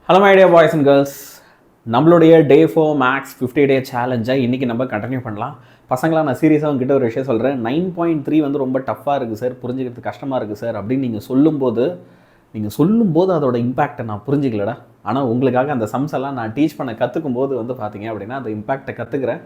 Hello my dear boys and girls, நம்மளுடைய டே 4 maths 50 டே சேலஞ்சை இன்றைக்கி நம்ம கண்டினியூ பண்ணலாம். பசங்களாம் நான் சீரியஸாக உங்ககிட்ட ஒரு விஷயம் சொல்கிறேன். 9.3 வந்து ரொம்ப டஃப்பாக இருக்குது சார், புரிஞ்சுக்கிறதுக்கு கஷ்டமாக இருக்குது சார் அப்படின்னு நீங்கள் சொல்லும்போது அதோட இம்பேக்டை நான் புரிஞ்சிக்கலடா. ஆனால் உங்களுக்காக அந்த சம்ஸ் எல்லாம் நான் டீச் பண்ண கற்றுக்கும் போது வந்து பார்த்தீங்க அப்படின்னா அந்த இம்பேக்டை கற்றுக்கிறேன்.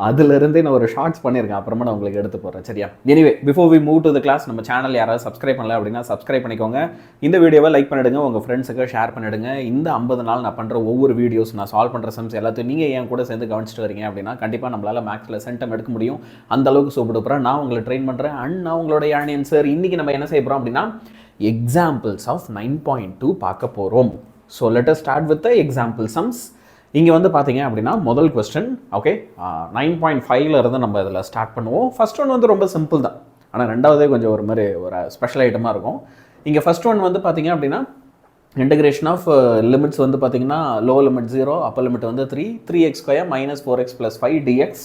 அதுலேருந்தே நான் ஒரு ஷார்ட்ஸ் பண்ணியிருக்கேன், அப்புறமா நான் உங்களுக்கு எடுத்து போகிறேன். சரியா? Anyway, before we move to the class, நம்ம சேனல் யாராவது சப்ஸ்கிரைப் பண்ணல அப்படின்னா சப்ஸ்கிரைப் பண்ணிக்கோங்க. இந்த வீடியோவை லைக் பண்ணிடுங்க, உங்கள் ஃப்ரெண்ட்ஸுக்கு ஷேர் பண்ணிடுங்க. இந்த 50 நாள் நான் பண்ணுற ஒவ்வொரு வீடியோஸ், நான் சால்வ் பண்ணுற சம்ஸ் எல்லாத்தையும் நீங்கள் என் கூட சேர்ந்து கவனிச்சிட்டு வரீங்க அப்படின்னா கண்டிப்பாக நம்மளால் மேக்ஸில் சென்டம் எடுக்க முடியும். அந்த அளவுக்கு சூப்பர் நான் உங்களை ட்ரெயின் பண்ணுறேன். அண்ட் நான் உங்களோட யானியன் சார். இன்றைக்கி நம்ம என்ன செய்ய போகிறோம் அப்படின்னா எக்ஸாம்பிள்ஸ் ஆஃப் 9.2 பார்க்க போகிறோம். So let us start with the example sums. இங்கே வந்து பார்த்தீங்க அப்படின்னா முதல் கொஸ்டின். ஓகே, 9.5 இருந்து நம்ம இதில் ஸ்டார்ட் பண்ணுவோம். ஃபர்ஸ்ட் ஒன் வந்து ரொம்ப சிம்பிள் தான், ஆனால் ரெண்டாவதே கொஞ்சம் ஒரு மாதிரி ஒரு ஸ்பெஷல் ஐட்டமாக இருக்கும். இங்கே ஃபர்ஸ்ட் ஒன் வந்து பார்த்தீங்க அப்படின்னா இன்டகிரேஷன் ஆஃப் லிமிட்ஸ் வந்து பார்த்தீங்கன்னா லோ லிமிட் 0, அப்பர் லிமிட் வந்து 3x² - 4x + 5 dx.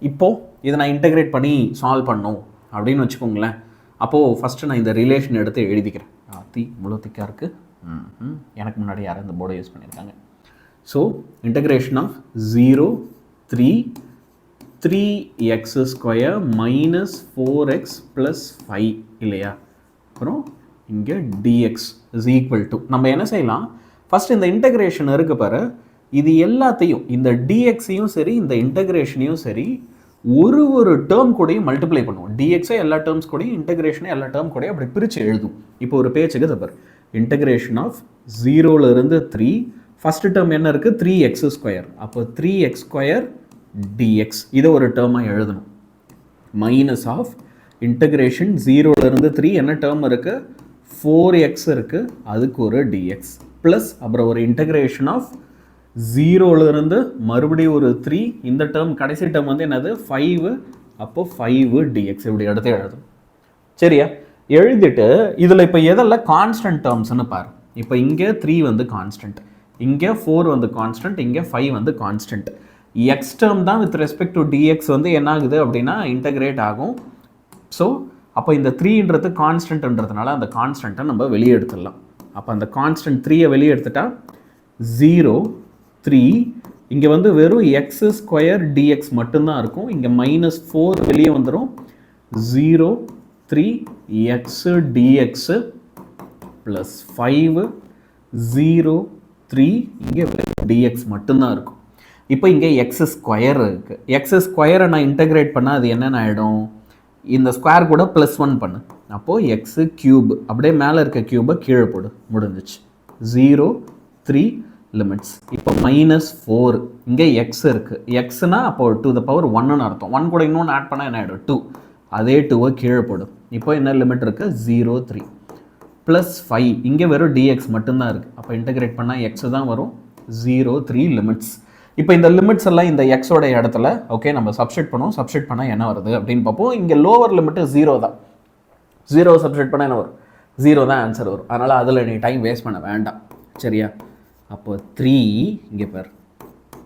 இப்போது இதை நான் இன்டகிரேட் பண்ணி சால்வ் பண்ணும் அப்படின்னு வச்சுக்கோங்களேன். அப்போது ஃபஸ்ட்டு நான் இந்த ரிலேஷன் எடுத்து எழுதிக்கிறேன். முழு திக்காக இருக்குது. எனக்கு முன்னாடி யாரும் இந்த போர்டை யூஸ் பண்ணியிருக்காங்க. So integration of 0, 3, 3x² - 4x + 5 இல்லையா? அப்புறம் இங்கே dx is equal to, நம்ம என்ன செய்யலாம், ஃபஸ்ட் இந்த இன்டகிரேஷன் இருக்கு பாரு, இது எல்லாத்தையும் இந்த dxையும் சரி இந்த இன்டகிரேஷனையும் சரி ஒரு டேர்ம் கூடயும் மல்டிப்ளை பண்ணுவோம். dxஐ எல்லா டேர்ம்ஸ் கூடயும் இன்டகிரேஷனை எல்லா டேர்ம் கூடயும் அப்படி பிரித்து எழுதும். இப்போ ஒரு பேச்சுக்கு தப்பார். இன்டகிரேஷன் ஆஃப் 0 3, ஃபஸ்ட்டு டேர்ம் என்ன இருக்குது, 3x². அப்போ 3x² dx இதை ஒரு டேர்மாக எழுதணும். மைனஸ் ஆஃப் இன்டகிரேஷன் 0 3 என்ன டேர்ம் இருக்குது, 4x இருக்குது, அதுக்கு ஒரு dx ப்ளஸ் அப்புறம் ஒரு இன்டகிரேஷன் ஆஃப் 0 மறுபடியும் ஒரு 3, இந்த டேர்ம் கடைசி டேர்ம் வந்து என்னது 5, அப்போ 5 dx இப்படி எடுத்து எழுதும். சரியா? எழுதிட்டு இதில் இப்போ எதெல்லாம் கான்ஸ்டன்ட் டேர்ம்ஸ்னு பாரு. இப்போ இங்கே 3 வந்து கான்ஸ்டன்ட், இங்கே 4 வந்து கான்ஸ்டன்ட், இங்கே 5 வந்து கான்ஸ்டன்ட். எக்ஸ் டேர்ம் தான் வித் ரெஸ்பெக்ட் டு டிஎக்ஸ் வந்து என்ன ஆகுது அப்படின்னா இன்டகிரேட் ஆகும். ஸோ அப்போ இந்த 3ன்றது கான்ஸ்டன்ட்ன்றதுனால அந்த கான்ஸ்டன்ட்டை நம்ம வெளியே எடுத்துடலாம். அப்போ அந்த கான்ஸ்டன்ட் 3ஐ வெளியே எடுத்துட்டா 0, 3, இங்கே வந்து வெறும் x² dx மட்டும்தான் இருக்கும். இங்கே -4 வெளியே வந்துடும். 0, 3 x dx + 5, 0, 3 இங்கே dx மட்டும்தான் இருக்கும். இப்போ இங்கே x² இருக்குது. x² நான் இன்டகிரேட் பண்ணால் அது என்னென்ன ஆகிடும், இந்த ஸ்கொயர் கூட +1 பண்ணு, அப்போது x³ அப்படியே மேலே இருக்க க்யூபை கீழே போடு, முடிஞ்சிச்சு. 0, 3 லிமிட்ஸ். இப்போ -4 இங்கே x இருக்குது. எக்ஸ்னா அப்போ ⁴ அர்த்தம். 1 கூட இன்னொன்று ஆட் பண்ணால் என்ன ஆகிடும், 2. அதே 2வை கீழே போடும். இப்போ என்ன லிமிட் இருக்குது, 0, 3 + 5 இங்கே வெறும் dx மட்டும்தான் இருக்குது. அப்போ இன்டகிரேட் பண்ணால் x தான் வரும். 0, 3 லிமிட்ஸ். இப்போ இந்த லிமிட்ஸ் எல்லாம் இந்த எக்ஸோட இடத்துல ஓகே நம்ம சப்ஸ்டிட் பண்ணுவோம். சப்ஸ்டிட் பண்ணால் என்ன வருது அப்படின்னு பார்ப்போம். இங்கே லோவர் லிமிட்டு 0 தான். 0 சப்ஸ்டிட் பண்ணால் என்ன வரும், 0 தான் ஆன்சர் வரும். அதனால் அதில் நீ டைம் வேஸ்ட் பண்ண வேண்டாம். சரியா? அப்போ 3 இங்கே பார்,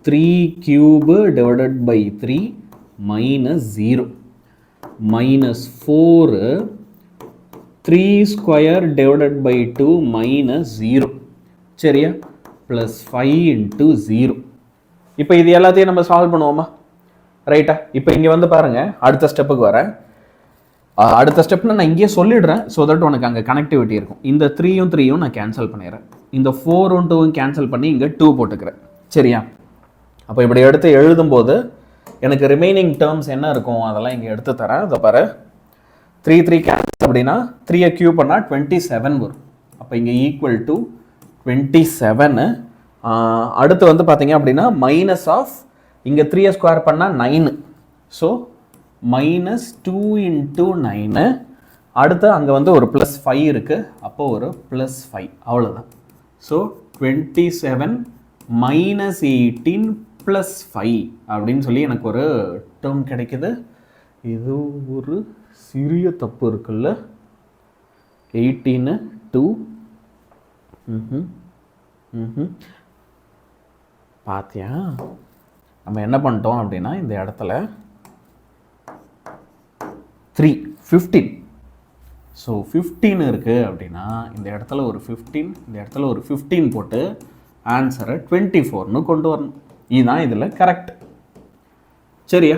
3³ / 3 -0 -4 3² / 2 -0. சரியா? +5 × 0. இப்போ இது எல்லாத்தையும் நம்ம சால்வ் பண்ணுவோமா? ரைட்டா? இப்போ இங்கே வந்து பாருங்கள், அடுத்த ஸ்டெப்புக்கு வரேன். அடுத்த ஸ்டெப்னா நான் இங்கேயே சொல்லிடுறேன், ஸோ தட் உனக்கு அங்கே கனெக்டிவிட்டி இருக்கும். இந்த 3யும் நான் கேன்சல் பண்ணிடுறேன். இந்த 4ம் 2ம் கேன்சல் பண்ணி இங்கே 2 போட்டுக்கிறேன். சரியா? அப்போ இப்படி எடுத்து எழுதும்போது எனக்கு ரிமைனிங் டேர்ம்ஸ் என்ன இருக்கும் அதெல்லாம் இங்கே எடுத்து தரேன். அதை பாரு, 3 3 கேன்சல் அப்படின்னா 3ஐ க்யூப் பண்ணால் 27 வரும். அப்போ இங்கே ஈக்குவல் டு 27. அடுத்து வந்து பார்த்தீங்க அப்படின்னா மைனஸ் ஆஃப் இங்கே 3ஐ ஸ்கொயர் பண்ணால் 9, ஸோ -2 × 9. அடுத்து அங்கே வந்து ஒரு +5 இருக்குது, அப்போது ஒரு +5, அவ்வளோதான். ஸோ 27 - 18 + 5 அப்படின்னு சொல்லி எனக்கு ஒரு டேர்ம் கிடைக்குது. இது ஒரு சிறிய தப்பு இருக்குல்ல, 18 2 பார்த்தியா? நம்ம என்ன பண்ணிட்டோம் அப்படின்னா இந்த இடத்துல 3 15 ஸோ 15 இருக்குது அப்படின்னா இந்த இடத்துல ஒரு 15, இந்த இடத்துல ஒரு 15 போட்டு ஆன்சரை 24ன்னு கொண்டு வரணும். இதுதான் இதில் கரெக்ட். சரியா?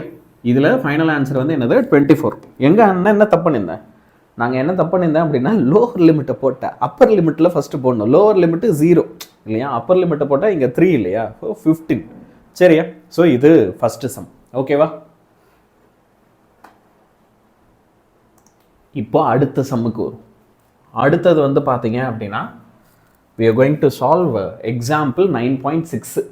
இதில் ஃபைனல் ஆன்சர் வந்து என்னது 24. எங்கே அண்ணன் என்ன தப்பு பண்ணியிருந்தேன்? நாங்கள் என்ன தப்பு பண்ணியிருந்தேன் அப்படின்னா லோவர் லிமிட்டை போட்டேன். அப்பர் லிமிட்டில் ஃபஸ்ட்டு போடணும். லோவர் லிமிட்டு 0 இல்லையா? அப்பர் லிமிட்டை போட்டால் இங்கே 3 இல்லையா? ஸோ 15. சரியா? ஸோ இது ஃபஸ்ட்டு சம். ஓகேவா? இப்போ அடுத்த சம்முக்கு வரும். அடுத்தது வந்து பார்த்தீங்க அப்படின்னா we are going to solve example 9.6.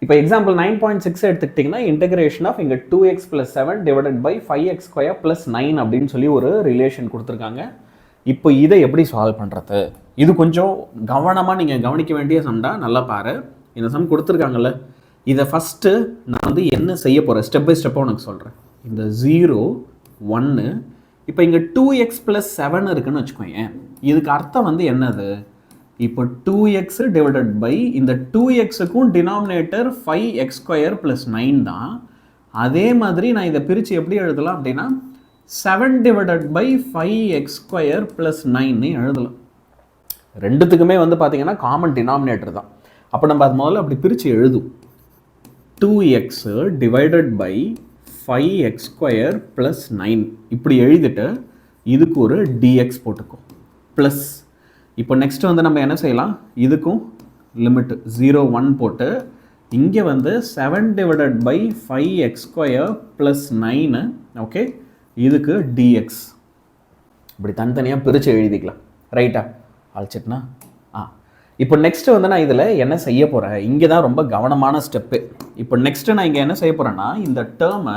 இப்போ எக்ஸாம்பிள் 9.6 எடுத்துக்கிட்டிங்கன்னா இன்டகிரேஷன் ஆஃப் இங்கே 2x + 7 டிவைடட் பை 5x² + 9 அப்படின்னு சொல்லி ஒரு ரிலேஷன் கொடுத்துருக்காங்க. இப்போ இதை எப்படி சால்வ் பண்ணுறது? இது கொஞ்சம் கவனமாக நீங்கள் கவனிக்க வேண்டிய சம்டா. நல்லா பாரு. இந்த சம் கொடுத்துருக்காங்கல்ல, இதை ஃபஸ்ட்டு நான் வந்து என்ன செய்ய போகிறேன் ஸ்டெப் பை ஸ்டெப்பாக உனக்கு சொல்கிறேன். இந்த 0 1 இப்போ இங்கே 2x + 7 இருக்குன்னு வச்சுக்கோங்க. இதுக்கு அர்த்தம் வந்து என்னது? இப்போ 2x டிவைடட் பை இந்த 2xக்கும் டினாமினேட்டர் 5x² + 9 தான். அதே மாதிரி நான் இதை பிரித்து எப்படி எழுதலாம் அப்படின்னா 7 டிவைடட் பை 5x² + 9 எழுதலாம். ரெண்டுத்துக்குமே வந்து பார்த்தீங்கன்னா காமன் டினாமினேட்டர் தான். அப்போ நம்ம அது முதல்ல அப்படி பிரித்து எழுதும். 2x டிவைடட் பை 5x² + 9 இப்படி எழுதிட்டு இதுக்கு ஒரு dx போட்டுக்கும் ப்ளஸ். இப்போ நெக்ஸ்ட் வந்து நம்ம என்ன செய்யலாம்? இதுக்கும் லிமிட் 0 1 போட்டு இங்கே வந்து 7 டிவைடட் பை 5x² + 9 ஓகே, இதுக்கு dx இப்படி தனித்தனியாக பிரித்து எழுதிக்கலாம். ரைட்டா? அழைச்சிட்டுனா இப்போ நெக்ஸ்ட்டு வந்து நான் இதில் என்ன செய்ய போகிறேன்? இங்கே தான் ரொம்ப கவனமான ஸ்டெப்பு. இப்போ நெக்ஸ்ட்டு நான் இங்கே என்ன செய்ய போகிறேன்னா இந்த டேர்மை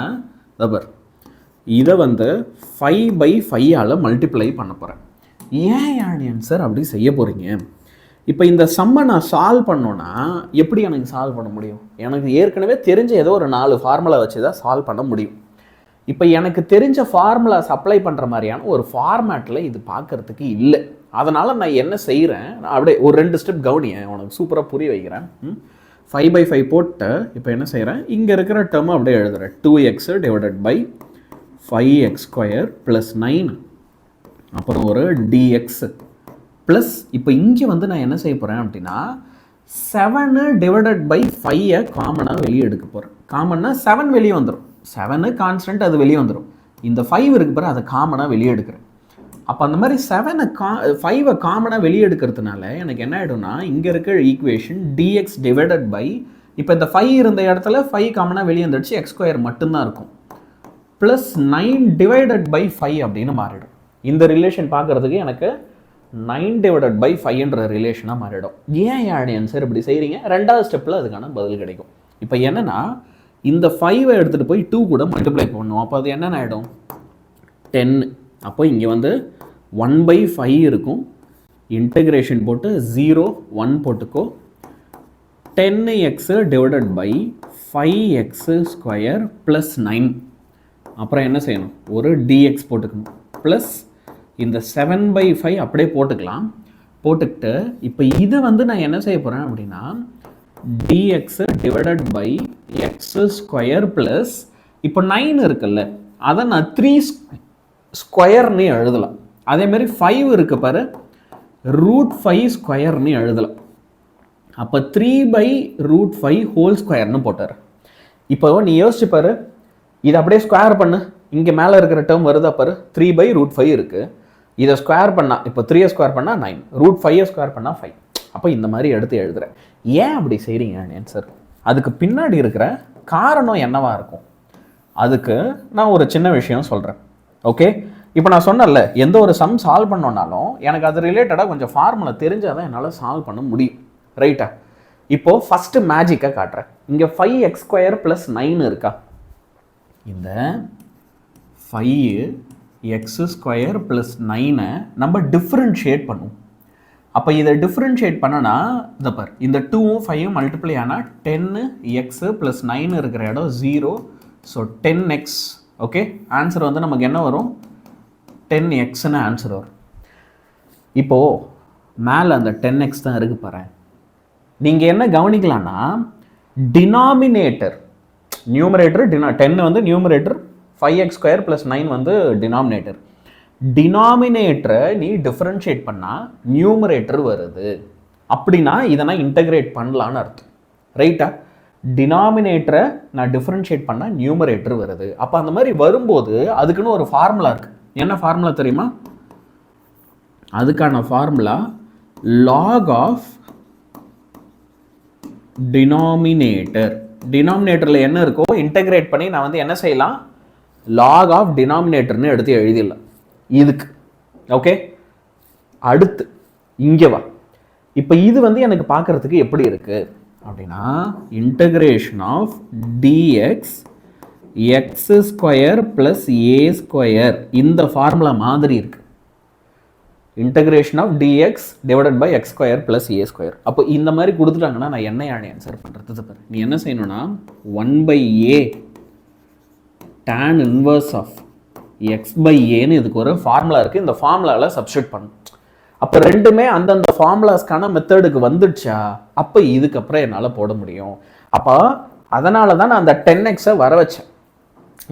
இதை வந்து 5/5 மல்டிப்ளை பண்ண போகிறேன். ஏன் ஆன்சர் அப்படி செய்ய போகிறீங்க? இப்போ இந்த சம்மை நான் சால்வ் பண்ணோன்னா எப்படி எனக்கு சால்வ் பண்ண முடியும்? எனக்கு ஏற்கனவே தெரிஞ்ச ஏதோ ஒரு 4 ஃபார்முலா வச்சு தான் சால்வ் பண்ண முடியும். இப்போ எனக்கு தெரிஞ்ச ஃபார்முலாஸ் அப்ளை பண்ணுற மாதிரியான ஒரு ஃபார்மேட்டில் இது பார்க்குறதுக்கு இல்லை. அதனால் நான் என்ன செய்கிறேன், நான் அப்படியே ஒரு 2 ஸ்டெப் கவனியேன், உனக்கு சூப்பராக புரிய வைக்கிறேன். 5/5 போட்டு இப்போ என்ன செய்கிறேன், இங்கே இருக்கிற டேர்மை அப்படியே எழுதுகிறேன். 2x டிவைடட் பை 5x² + 9 அப்புறம் ஒரு dx ப்ளஸ். இப்போ இங்கே வந்து நான் என்ன செய்ய போகிறேன் அப்படின்னா 7 டிவைடட் பை 5 காமனாக வெளியே எடுக்க போகிறேன். காமன்னா 7 வெளியே வந்துடும். 7 கான்ஸ்டன்ட், அது வெளியே வந்துடும். இந்த 5 இருக்கு பாரு, அதை காமனாக வெளியே எடுக்கிறேன். அப்போ அந்த மாதிரி 5 காமனாக வெளியே எடுக்கிறதுனால எனக்கு என்ன ஆகிடும்னா இங்கே இருக்கிற ஈக்குவேஷன் dx டிவைடட் பை, இப்போ இந்த 5 இருந்த இடத்துல 5 காமனாக வெளியே வந்துடுச்சு, x² மட்டும்தான் இருக்கும், ப்ளஸ் 9 டிவைடட் பை 5 அப்படின்னு மாறிடும். இந்த ரிலேஷன் பார்க்குறதுக்கு எனக்கு 9 டிவைடட் பை 5ன்ற ரிலேஷனாக மாறிடும். ஏன் ஆன்சர் இப்படி செய்கிறீங்க? 2வது ஸ்டெப்பில் அதுக்கான பதில் கிடைக்கும். இப்போ என்னென்னா இந்த 5 எடுத்துகிட்டு போய் 2 கூட மல்டிப்ளை பண்ணுவோம். அப்போ அது என்னென்ன ஆகிடும்? 10. அப்போ இங்கே வந்து 1/5 இருக்கும். இன்டகிரேஷன் போட்டு 0 1 போட்டுக்கோ. 10x டிவைடட் பை 5x² + 9 அப்புறம் என்ன செய்யணும்? ஒரு dx போட்டுக்கணும் ப்ளஸ் இந்த 7/5 அப்படியே போட்டுக்கலாம். போட்டுக்கிட்டு இப்போ இதை வந்து நான் என்ன செய்ய போகிறேன் அப்படின்னா dx divided by x² plus இப்போ 9 இருக்குல்ல, அதை நான் 3² எழுதலாம். அதேமாதிரி 5 இருக்கு பாரு, √5² எழுதலாம். அப்போ 3/√5² போட்டார். இப்போ நீ யோசிச்சு பாரு, இதை அப்படியே ஸ்கொயர் பண்ணு. இங்கே மேலே இருக்கிற டேர்ம் வருதா பாரு, 3/√5 இருக்குது. இதை ஸ்கொயர் பண்ணால் இப்போ 3 ஸ்கொயர் பண்ணால் 9, √5 ஸ்கொயர் பண்ணால் 5. அப்போ இந்த மாதிரி எடுத்து எழுதுகிறேன். ஏன் அப்படி செய்கிறீங்க ஆன்சர்? அதுக்கு பின்னாடி இருக்கிற காரணம் என்னவாக இருக்கும்? அதுக்கு நான் ஒரு சின்ன விஷயம் சொல்கிறேன். ஓகே, இப்போ நான் சொன்னல எந்த ஒரு சம் சால்வ் பண்ணோன்னாலும் எனக்கு அது ரிலேட்டடாக கொஞ்சம் ஃபார்முலா தெரிஞ்சால் தான் என்னால் சால்வ் பண்ண முடியும். ரைட்டா? இப்போது ஃபஸ்ட்டு மேஜிக்காக காட்டுறேன். இங்கே 5x² + 9 இருக்கா? இந்த 5x² + 9 நம்ம டிஃப்ரென்ஷியேட் பண்ணுவோம். அப்போ இதை டிஃப்ரென்ஷியேட் பண்ணனா இந்த பார், இந்த 2ம் 5ம் மல்டிப்ளை ஆனால் 10x + 9 இருக்கிற இடம் 0. So 10x. ஓகே, ஆன்சர் வந்து நமக்கு என்ன வரும்? 10xன்னு ஆன்சர் வரும். இப்போது மேலே அந்த 10x தான் இருக்கு பாரு. நீங்கள் என்ன கவனிக்கலான்னா டினாமினேட்டர், நியூமரேட்டர் 10 வந்து நியூமரேட்டர், 5x² + 9 வந்து டினாமினேட்டர். டினாமினேட்டரை நீ டிஃபரன்ஷியேட் பண்ணால் நியூமரேட்டர் வருது அப்படின்னா இதை நான் இன்டகிரேட் பண்ணலான்னு அர்த்தம். ரைட்டா? டினாமினேட்டரை நான் டிஃபரன்ஷியேட் பண்ணால் நியூமரேட்டர் வருது. அப்போ அந்த மாதிரி வரும்போது அதுக்குன்னு ஒரு ஃபார்முலா இருக்குது. என்ன ஃபார்முலா தெரியுமா? அதுக்கான ஃபார்முலா log ஆஃப் டினாமினேட்டர். டினாமினேட்டரில் என்ன இருக்கோ இன்டகிரேட் பண்ணி நான் வந்து என்ன செய்யலாம்? log ஆஃப் டினாமினேட்டர்னு எடுத்து எழுதிடலாம் இதுக்கு. ஓகே, அடுத்து இங்கே வா. இப்போ இது வந்து எனக்கு பார்க்கறதுக்கு எப்படி இருக்கு அப்படின்னா, integration of d x x square plus a square இந்த ஃபார்முலா மாதிரி இருக்கு. Integration of d x divided by x square plus a square. அப்போ இந்த மாதிரி கொடுத்துட்டாங்கன்னா நான் என்ன ஆன்சர் பண்ணுறது பாரு. நீ என்ன செய்யணும்னா 1/a tan inverse of x by ஏன்னு இதுக்கு ஒரு ஃபார்முலா இருக்குது. இந்த ஃபார்முலாவில் சப்ஸ்டியூட் பண்ணணும். அப்போ ரெண்டுமே அந்தந்த ஃபார்முலாஸ்க்கான மெத்தடுக்கு வந்துடுச்சா, அப்போ இதுக்கப்புறம் என்னால் போட முடியும். அப்போ அதனால தான் நான் அந்த 10x வர வச்சேன்.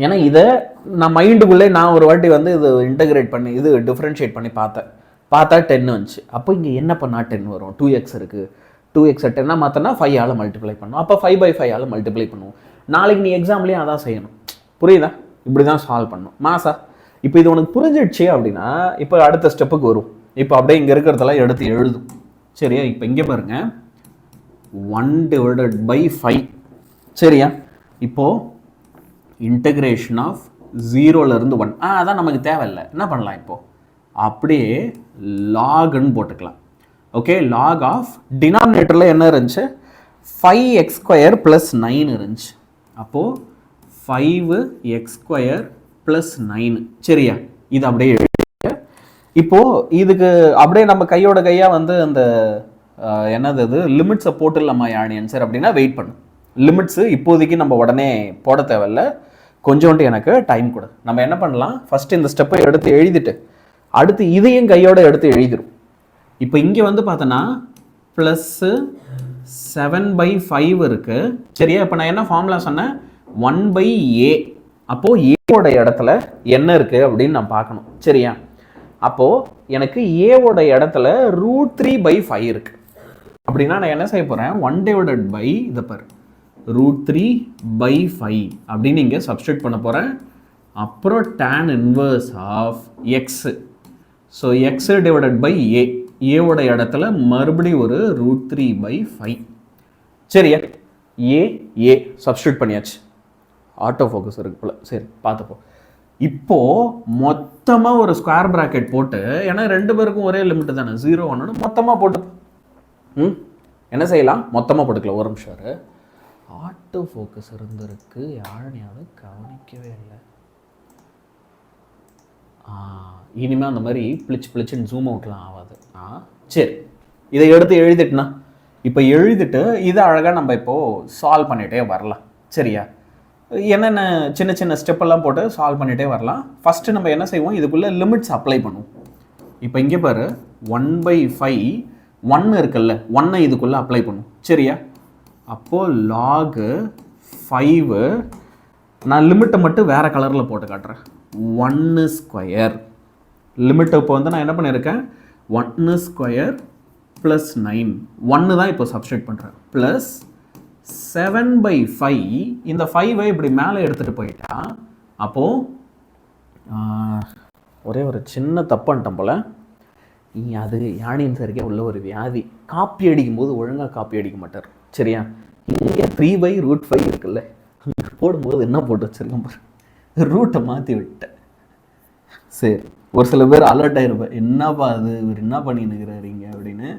ஏன்னா இதை நான் மைண்டுக்குள்ளே நான் ஒரு வாட்டி வந்து இது இன்டகிரேட் பண்ணி இது டிஃப்ரென்ஷியேட் பண்ணி பார்த்தா 10 வந்துச்சு. அப்போ இங்கே என்ன பண்ணால் 10 வரும்? 2x இருக்குது. 2x 10 மாற்றினா 5 மல்டிப்ளை பண்ணும். அப்போ 5/5 மல்டிப்ளை பண்ணுவோம். நாளைக்கு நீ எக்ஸாம்லேயும் அதான் செய்யணும். புரியுதா? இப்படி தான் சால்வ் பண்ணும் மாசா. இப்போ இது உனக்கு புரிஞ்சிடுச்சு அப்படின்னா இப்போ அடுத்த ஸ்டெப்புக்கு வரும். இப்போ அப்படியே இங்கே இருக்கிறதெல்லாம் எடுத்து எழுதும். சரியா? இப்போ இங்கே பாருங்க 1/5. சரியா? இப்போது இன்டகிரேஷன் ஆஃப் 0லேருந்து 1. அதான் நமக்கு தேவையில்லை. என்ன பண்ணலாம்? இப்போது அப்படியே லாக்னு போட்டுக்கலாம். ஓகே, லாக் ஆஃப் டினாமினேட்டரில் என்ன இருந்துச்சு? 5x² + 9 இருந்துச்சு. அப்போது 5x² + 9. சரியா? இது அப்படியே எழுதி. இப்போது இதுக்கு அப்படியே நம்ம கையோட கையாக வந்து அந்த என்னது இது லிமிட்ஸை போட்டுடலாமா ஆன்சர் அப்படின்னா வெயிட் பண்ணும். லிமிட்ஸு இப்போதைக்கு நம்ம உடனே போட தேவையில்ல, கொஞ்சோண்டு எனக்கு டைம் கொடு. நம்ம என்ன பண்ணலாம்? ஃபஸ்ட்டு இந்த ஸ்டெப்பை எடுத்து எழுதிட்டு அடுத்து இதையும் கையோடு எடுத்து எழுதிடும். இப்போ இங்கே வந்து பார்த்தோன்னா ப்ளஸ்ஸு 7/5 இருக்குது. சரியா? இப்போ நான் என்ன ஃபார்முலா சொன்னேன்? 1/a. அப்போது ஏவோட இடத்துல என்ன இருக்குது அப்படின்னு நான் பார்க்கணும். சரியா? அப்போது எனக்கு ஏவோட இடத்துல √3/5 இருக்குது. அப்படின்னா நான் என்ன செய்ய போகிறேன்? 1/, இதை பாரு, √3/5 அப்படின்னு இங்கே சப்ஸ்டியூட் பண்ண போகிறேன். அப்புறம் tan inverse of x. So x divided by a. ஏவோட இடத்துல மறுபடியும் ஒரு √3/5. சரியா? ஏ சப்ஸ்டியூட் பண்ணியாச்சு. ஆட்டோ ஃபோக்கஸ் இருக்கு போல. சரி, பார்த்துப்போ. இப்போது மொத்தமாக ஒரு ஸ்கொயர் ப்ராக்கெட் போட்டு, ஏன்னா ரெண்டு பேருக்கும் ஒரே லிமிட்டு தானே, 0 1 மொத்தமாக போட்டு என்ன செய்யலாம்? மொத்தமாக போட்டுக்கலாம். ஒரு நிமிஷம். ஆட்டோ ஃபோக்கஸ் இருந்திருக்கு, யாரையாவது கவனிக்கவே இல்லை. இனிமேல் அந்த மாதிரி பிளிச்சுன்னு ஜூம் அவுட்லாம் ஆகாது. சரி, இதை எடுத்து எழுதிட்டுனா இப்போ எழுதிட்டு இதை அழகாக நம்ம இப்போது சால்வ் பண்ணிகிட்டே வரலாம். சரியா? என்னென்ன சின்ன சின்ன ஸ்டெப்பெல்லாம் போட்டு சால்வ் பண்ணிகிட்டே வரலாம். ஃபஸ்ட்டு நம்ம என்ன செய்வோம்? இதுக்குள்ளே லிமிட்ஸ் அப்ளை பண்ணுவோம். இப்போ இங்கே பாரு 1/5 1 இருக்குல்ல, 1 இதுக்குள்ளே அப்ளை பண்ணும். சரியா? அப்போது log 5 நான் லிமிட்டை மட்டும் வேறு கலரில் போட்டு காட்டுறேன். 1² லிமிட்டை இப்போ வந்து நான் என்ன பண்ணியிருக்கேன்? 1² + 9. 1 தான் இப்போ சப்ஸ்டியூட் பண்ணுறேன். ப்ளஸ் 7/5. இந்த 5ஐ இப்படி மேலே எடுத்துகிட்டு போயிட்டா அப்போது ஒரே ஒரு சின்ன தப்பு பண்ணிட்டேன் போல். அது யானியன் சாருக்கே உள்ள ஒரு வியாதி. காப்பி அடிக்கும்போது ஒழுங்காக காப்பி அடிக்க மாட்டார். சரியா? இங்கே 3/√5 இருக்குல்ல, அங்கே போடும்போது என்ன போட்டு வச்சுருக்கேன் பாரு, ரூட்டை மாற்றி விட்டேன். சரி, ஒரு சில பேர் அலர்ட் ஆகிருப்பேன், என்னப்பா அது இவர் என்ன பண்ணின்னுக்கிறாருங்க அப்படின்னு.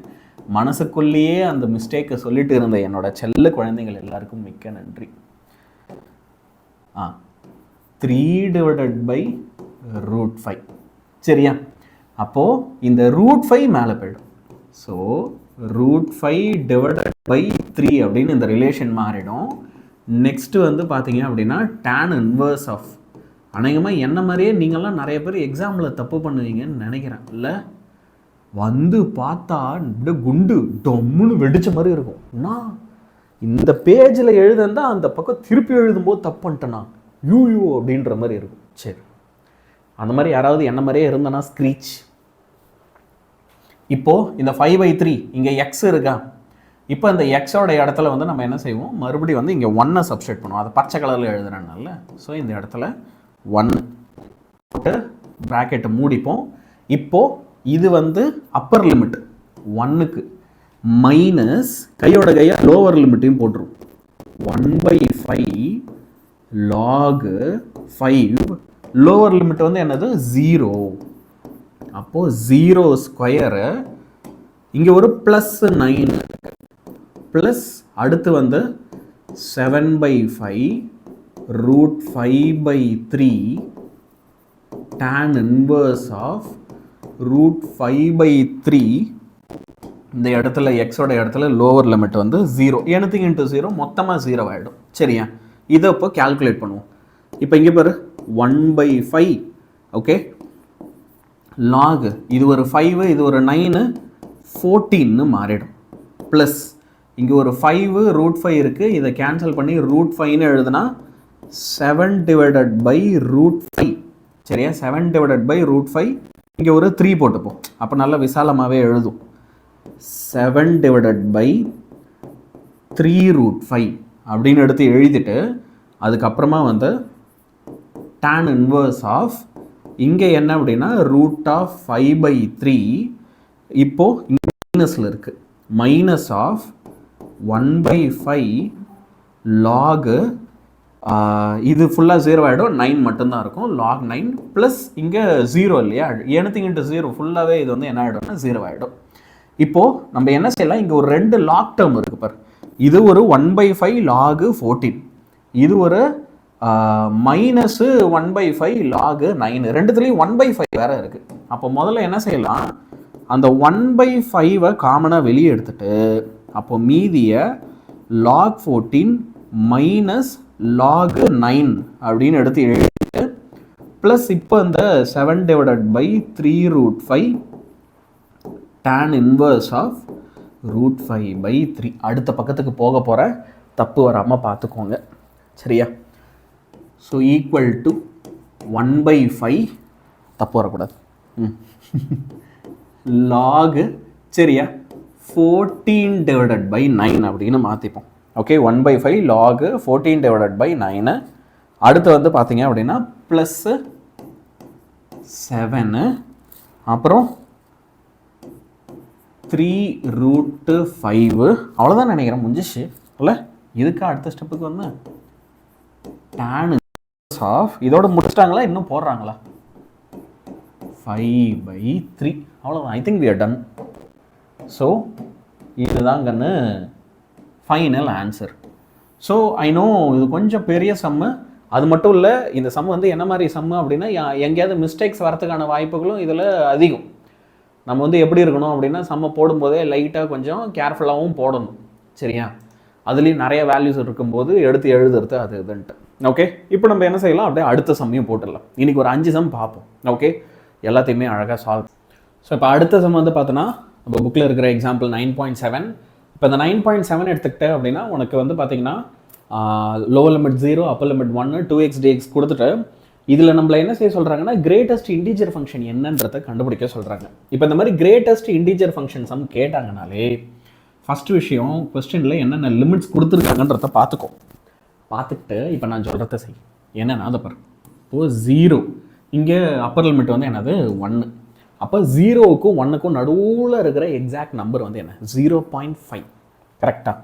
மனசுக்குள்ளேயே அந்த மிஸ்டேக்கை சொல்லிட்டு இருந்த என்னோட செல்ல குழந்தைகள் எல்லாருக்கும் மிக்க நன்றி. 3/√5. சரியா? அப்போது இந்த √5 மேலே போய்டும். ஸோ √5/3 அப்படின்னு இந்த ரிலேஷன் மாறிடும். நெக்ஸ்ட்டு வந்து பார்த்தீங்க அப்படின்னா tan இன்வர்ஸ் ஆஃப், அநேகமாக என்ன மாதிரியே நீங்கள்லாம் நிறைய பேர் எக்ஸாமில் தப்பு பண்ணுவீங்கன்னு நினைக்கிறேன். இல்லை வந்து பார்த்தா இப்படியே குண்டு டொம்முன்னு வெடிச்ச மாதிரி இருக்கும். நான் இந்த பேஜில் எழுதுந்தா அந்த பக்கம் திருப்பி எழுதும்போது தப்பு பண்ணிட்டேன்னா யூ அப்படின்ற மாதிரி இருக்கும். சரி, அந்த மாதிரி யாராவது என்ன மாதிரியே இருந்தனா ஸ்க்ரீச். இப்போது இந்த 5/3 இங்கே எக்ஸ் இருக்கா, இப்போ இந்த எக்ஸோட இடத்துல வந்து நம்ம என்ன செய்வோம், மறுபடியும் வந்து இங்கே 1 சப்ஸ்டிட் பண்ணுவோம். அதை பச்சை கலரில் எழுதுறதுனால ஸோ இந்த இடத்துல 1 போட்டு ப்ராக்கெட்டை மூடிப்போம். இப்போது இது வந்து அப்பர் லிமிட் 1க்கு மைனஸ் கையோட லோவர் லிமிட்டையும் போட்டுரும். 1/5 log 5 லோவர் லிமிட் வந்து என்னது 0. அப்போது 0 ஸ்கொயரு இங்கே ஒரு +9 ப்ளஸ் அடுத்து வந்து 7/5 √5/3 tan inverse of √5/3. இந்த இடத்துல எக்ஸோட இடத்துல லோவர் லிமிட் வந்து 0, anything into 0 மொத்தமாக 0 ஆகிடும். சரியா, இதை இப்போ கால்குலேட் பண்ணுவோம். இப்போ இங்கே பாரு 1/5 ஓகே லாக் இது ஒரு 5 இது ஒரு 9 14ன்னு மாறிடும். ப்ளஸ் இங்கே ஒரு 5 √5 இருக்குது, இதை கேன்சல் பண்ணி √5ன்னு எழுதுனா 7/5. சரியா, 7/5 இங்கே ஒரு 3 போட்டுப்போம், அப்போ நல்லா விசாலமாகவே எழுதும். 7/3√5 அப்படின்னு எடுத்து எழுதிட்டு அதுக்கப்புறமா வந்து tan inverse ஆஃப் இங்கே என்ன அப்படின்னா √5/3. இப்போது இங்கே மைனஸில் இருக்குது, மைனஸ் ஆஃப் 1/5 log இது ஃபுல்லாக 0 ஆகிடும், 9 மட்டும்தான் இருக்கும். log 9 ப்ளஸ் இங்கே 0 இல்லையா, anything into 0 ஃபுல்லாகவே இது வந்து என்ன ஆகிடும்னா 0 ஆகிடும். இப்போது நம்ம என்ன செய்யலாம், இங்கே ஒரு 2 லாக் டேர்ம் இருக்குது பாரு. இது ஒரு 1/5 log 14, இது ஒரு மைனஸு 1/5 log 9. ரெண்டுத்துலேயும் 1/5 வேறு இருக்குது. அப்போ முதல்ல என்ன செய்யலாம், அந்த 1/5 காமனாக வெளியே எடுத்துட்டு அப்போ மீதியை log 14 மைனஸ் log 9 அப்படின்னு எடுத்து எழுதிட்டு ப்ளஸ் இப்போ இந்த 7/3√5 tan inverse ஆஃப் √5/3 அடுத்த பக்கத்துக்கு போக போகிற தப்பு வராமல் பார்த்துக்கோங்க. சரியா, ஸோ ஈக்குவல் டு 1/5 தப்பு வரக்கூடாது log சரியா 14/9 அப்படின்னு மாற்றிப்போம். Okay, 1/5 log 14/9. அடுத்து வந்து பார்த்தீங்க அப்படின்னா ப்ளஸ்ஸு 7 அப்புறம் 3√5 அவ்வளோதான் நினைக்கிறேன், முடிஞ்சிச்சு இல்லை. இதுக்கு அடுத்த ஸ்டெப்புக்கு வந்து tan inverse ஆஃப் இதோட முடிச்சிட்டாங்களா இன்னும் போடுறாங்களா 5/3 அவ்வளோதான். I think we are done. So இதுதான் கண்ணு final answer. So I know இது கொஞ்சம் பெரிய சம்மு, அது மட்டும் இல்லை இந்த சம் வந்து என்ன மாதிரி சம்மு அப்படின்னா எங்கேயாவது மிஸ்டேக்ஸ் வரதுக்கான வாய்ப்புகளும் இதில் அதிகம். நம்ம வந்து எப்படி இருக்கணும் அப்படின்னா சம்மை போடும்போதே லைட்டாக கொஞ்சம் கேர்ஃபுல்லாகவும் போடணும். சரியா, அதுலேயும் நிறைய வேல்யூஸ் இருக்கும்போது எடுத்து எழுதுறது அது இதுன்ட்டு. ஓகே, இப்போ நம்ம என்ன செய்யலாம், அப்படியே அடுத்த சம்மையும் போட்டுடலாம். இன்றைக்கி ஒரு 5 சம் பார்ப்போம். ஓகே, எல்லாத்தையுமே அழகாக சால்வ். ஸோ இப்போ அடுத்த சம் வந்து பார்த்தோன்னா நம்ம புக்கில் இருக்கிற எக்ஸாம்பிள் 9.7. இப்போ இந்த 9.7 எடுத்துக்கிட்டேன் அப்படின்னா உனக்கு வந்து பார்த்தீங்கன்னா lower limit 0 upper limit 1 2x dx கொடுத்துட்டு இதில் நம்மளை என்ன செய்ய சொல்கிறாங்கன்னா கிரேட்டஸ்ட் இன்டீஜர் ஃபங்க்ஷன் என்னன்றதை கண்டுபிடிக்க சொல்கிறாங்க. இப்போ இந்த மாதிரி கிரேட்டஸ்ட் இன்டீஜர் ஃபங்க்ஷன் சம் கேட்டாங்கனாலே ஃபஸ்ட்டு விஷயம் கொஸ்டினில் என்னென்ன லிமிட்ஸ் கொடுத்துருக்காங்கன்றத பார்த்துக்கிட்டு இப்போ நான் சொல்கிறத செய். என்னென்னா அதை பாரு, இப்போது 0 இங்கே அப்பர் லிமிட் வந்து என்னது 1. அப்போ 0க்கும் 1க்கும் நடுவில் இருக்கிற எக்ஸாக்ட் நம்பர் வந்து என்ன 0.5. கரெக்டாக,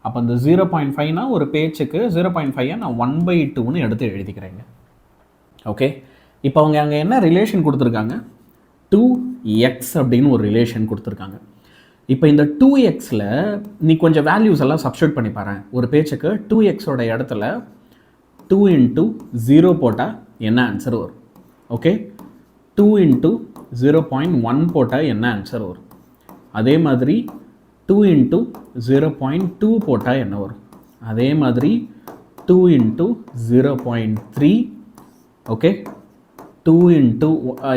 அப்போ இந்த 0.5னா ஒரு பேச்சுக்கு 0.5 நான் 1/2ன்னு எடுத்து எழுதிக்கிறேங்க. ஓகே, இப்போ அவங்க அங்கே என்ன ரிலேஷன் கொடுத்துருக்காங்க, 2x அப்படின்னு ஒரு ரிலேஷன் கொடுத்துருக்காங்க. இப்போ இந்த 2xல நீ கொஞ்சம் வேல்யூஸ் எல்லாம் சப்ஸ்டியூட் பண்ணி பாரு. ஒரு பேச்சுக்கு 2xோட இடத்துல 2 × 0 போட்டால் என்ன ஆன்சர் வரும்? ஓகே, 2 × 0.1 போட்டால் என்ன ஆன்சர் வரும்? அதே மாதிரி 2 × 0.2 போட்டால் என்ன வரும்? அதே மாதிரி 2 × 0.3. Okay, 2 ×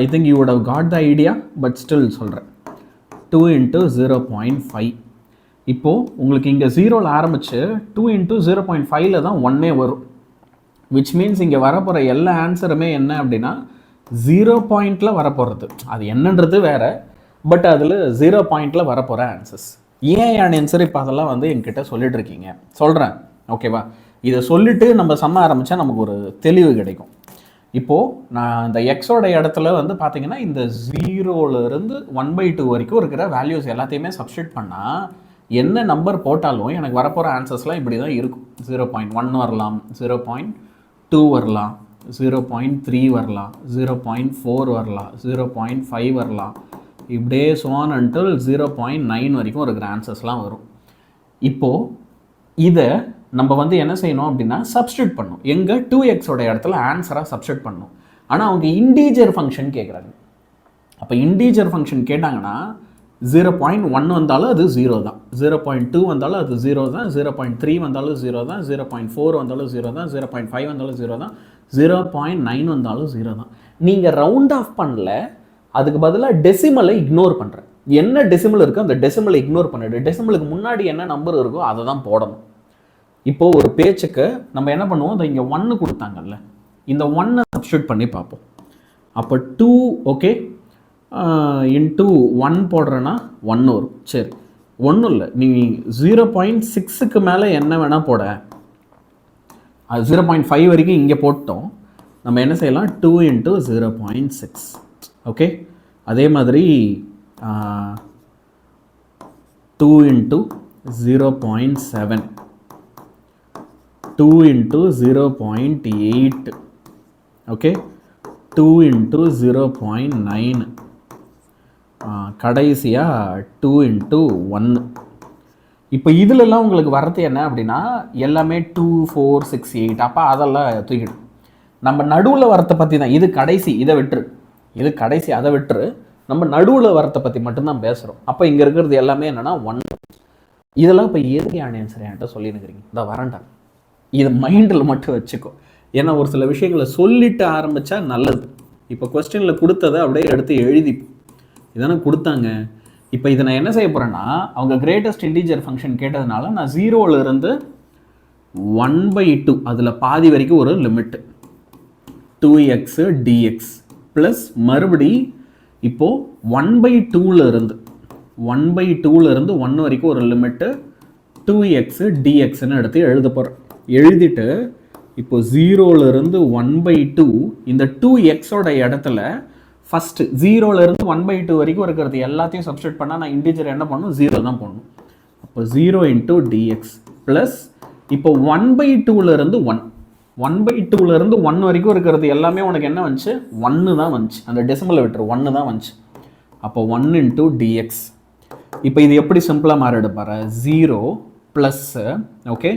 I think you would have got the idea, but still சொல்கிறேன். 2 × 0.5. இப்போது உங்களுக்கு இங்கே 0ல் ஆரம்பித்து 2 × 0.5ல் தான் 1 வரும். விச் மீன்ஸ் இங்கே வரப்போகிற எல்லா ஆன்சருமே என்ன அப்படின்னா 0 பாயிண்டில் வரப்போகிறது அது என்னன்றது வேறு, பட் அதில் 0 பாயிண்டில் வரப்போகிற ஆன்சர்ஸ். ஏன் ஆன்சர் இப்போ அதெல்லாம் வந்து என்கிட்ட சொல்லிட்டு இருக்கீங்க சொல்கிறேன், ஓகேவா? இதை சொல்லிவிட்டு நம்ம சம்ம ஆரம்பித்தா நமக்கு ஒரு தெளிவு கிடைக்கும். இப்போது நான் இந்த எக்ஸோட இடத்துல வந்து பார்த்தீங்கன்னா இந்த 0லேருந்து 1/2 வரைக்கும் இருக்கிற வேல்யூஸ் எல்லாத்தையுமே சப்ஸ்டியூட் பண்ணால் என்ன நம்பர் போட்டாலும் எனக்கு வரப்போகிற ஆன்சர்ஸ்லாம் இப்படி தான் இருக்கும். 0.1 வரலாம், 0.2 வரலாம், 0.3 வரலாம், 0.4 வரலாம், 0.5 வரலாம், இப்படியே சோன் அன்டில் 0.9 வரைக்கும் இருக்கிற ஆன்சர்ஸ்லாம் வரும். இப்போது இதை நம்ம வந்து என்ன செய்யணும் அப்படின்னா சப்ஸ்டியூட் பண்ணணும். எங்கே 2xோட இடத்துல ஆன்சராக சப்ஸ்டியூட் பண்ணணும். ஆனால் அவங்க இன்டீஜர் ஃபங்க்ஷன் கேட்குறாங்க. அப்போ இன்டீஜர் ஃபங்க்ஷன் கேட்டாங்கன்னா 0.1 வந்தாலும் அது 0 தான், 0.2 வந்தாலும் அது 0 தான், 0.3 வந்தாலும் 0 தான், 0.4 வந்தாலும் 0 தான், 0.5 வந்தாலும் 0 தான், 0.9 வந்தாலும் 0 தான். நீங்கள் ரவுண்ட் ஆஃப் பண்ணல, அதுக்கு பதிலாக டெசிமலை இக்னோர் பண்ணுறேன். என்ன டெசிமல் இருக்கோ அந்த டெசிமலை இக்னோர் பண்ணிவிடு. டெசிமலுக்கு முன்னாடி என்ன நம்பர் இருக்கோ அதை தான் போடணும். இப்போது ஒரு பேச்சுக்கு நம்ம என்ன பண்ணுவோம், இந்த இங்கே 1 கொடுத்தாங்கல்ல, இந்த 1 சப்ஸ்டியூட் பண்ணி பார்ப்போம். அப்போ 2 ஓகே இன்ட்டு 1 போடுறேன்னா 1 வரும். சரி, ஒன்றும் இல்லை, நீ 0.6க்கு மேலே என்ன வேணால் போட, அது 0.5 வரைக்கும் இங்கே போட்டோம். நம்ம என்ன செய்யலாம், 2 இன்ட்டு 0.6 ஓகே. அதே மாதிரி 2 இன்ட்டு 0.7, 2 இன்ட்டு 0.8 ஓகே, 2 இன்ட்டு 0.9, கடைசியாக 2 இன்ட்டு 1. இப்போ இதிலெல்லாம் உங்களுக்கு வர்றது என்ன அப்படின்னா எல்லாமே 2, 4, 6, 8. அப்போ அதெல்லாம் தூக்கிடும். நம்ம நடுவில் வரத்தை பற்றி தான், இது கடைசி, இதை விட்டுரு, இது கடைசி, அதை விட்டுரு, நம்ம நடுவில் வரத்தை பற்றி மட்டும்தான் பேசுகிறோம். அப்போ இங்கே இருக்கிறது எல்லாமே என்னென்னா 1. இதெல்லாம் இப்போ எதுக்கு ஆன்சர் என்கிட்ட சொல்லினுக்கிறீங்க, இந்த வரண்டா, இது மைண்டில் மட்டும் வச்சுக்கோ. ஏன்னா ஒரு சில விஷயங்களை சொல்லிட்டு ஆரம்பித்தா நல்லது. இப்போ கொஸ்டினில் கொடுத்ததை அப்படியே எடுத்து எழுதி, இதானே கொடுத்தாங்க. இப்போ இதை நான் என்ன செய்ய போகிறேன்னா, அவங்க கிரேட்டஸ்ட் இன்டீஜர் ஃபங்க்ஷன் கேட்டதுனால நான் 0லேருந்து 1/2 அதில் பாதி வரைக்கும் ஒரு லிமிட்டு 2x dx ப்ளஸ் மறுபடி இப்போது 1/2லேருந்து 1 வரைக்கும் ஒரு லிமிட்டு 2x dxன்னு எடுத்து எழுத போகிறேன். எழுதிட்டு இப்போ 0லேருந்து 1/2 இந்த 2xோட இடத்துல ஃபஸ்ட்டு 0லேருந்து 1/2 வரைக்கும் இருக்கிறது எல்லாத்தையும் சப்ஸ்டியூட் பண்ணால் நான் இன்டீஜர் என்ன பண்ணணும், 0 தான் போடணும். அப்போ 0 இன்ட்டு டிஎக்ஸ் ப்ளஸ் இப்போ 1/2லேருந்து 1 வரைக்கும் இருக்கிறது எல்லாமே உனக்கு என்ன வந்துச்சு, 1 தான் வந்துச்சு. அந்த டெசிமலை விட்டுரு, 1 தான் வந்துச்சு. அப்போ 1 இன்ட்டு டிஎக்ஸ். இப்போ இது எப்படி சிம்பிளாக மாறிடு பாரு, 0 plus okay